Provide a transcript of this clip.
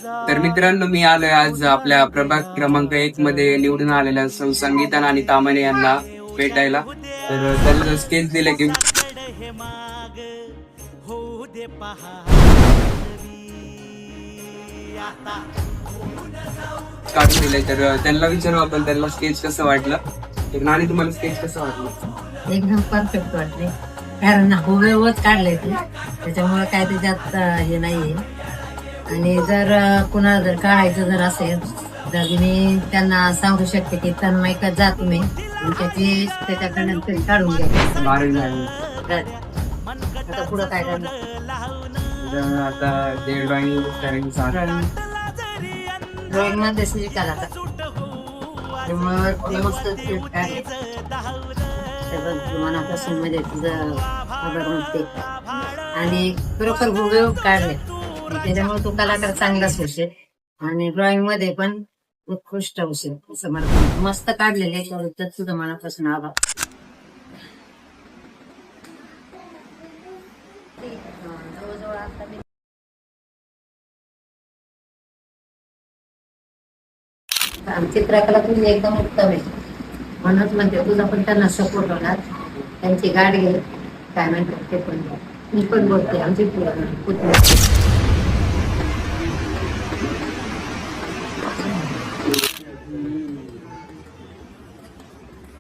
तर मित्रांनो, मी आलोय आज आपल्या प्रभाग क्रमांक 1 मध्ये निवडून आलेल्या संगीता आणि तामाणे यांना भेटायला. तर त्यांना स्केच दिले गिफ्ट काढून दिले. तर त्यांना विचारू आपण त्यांना स्केच कसं वाटलं. तर नानी, तुम्हाला स्केच कसं वाटलं? एकदम परफेक्ट वाटले, कारण हुबेहूबच काढले ते, त्याच्यामुळे काय त्याच्यात हे नाहीये. आणि जर कुणाला जर काढायचं जर असेल तर मी त्यांना सांगू शकते की तन्मयकडे जा तुम्ही आणि त्याच्याकडनं तरी काढून घ्या. भारी झालं. आता पुढं काय करणार, आता जे ड्रॉइंग ड्रॉइंग मध्ये शिकायला त्यामुळे ते मस्त काढले. मनापासून म्हणजे तुझं आभार मानते आणि खरोखर हुबेहूब काढले, त्याच्यामुळे तो कलाकार चांगलाच होशील आणि ड्रॉइंग मध्ये पण उत्कृष्ट होशील असं मला मस्त काढलेले. तर तुझं मनापासून आभार. जवळजवळ आता चित्रकला तुझी एकदम उत्तम आहे, म्हणूनच म्हणते तुझा पण त्यांना सपोर्ट होणार. त्यांची गाडी घे, काय म्हणतात ते पण मी पण बोलते आमची पुतणी.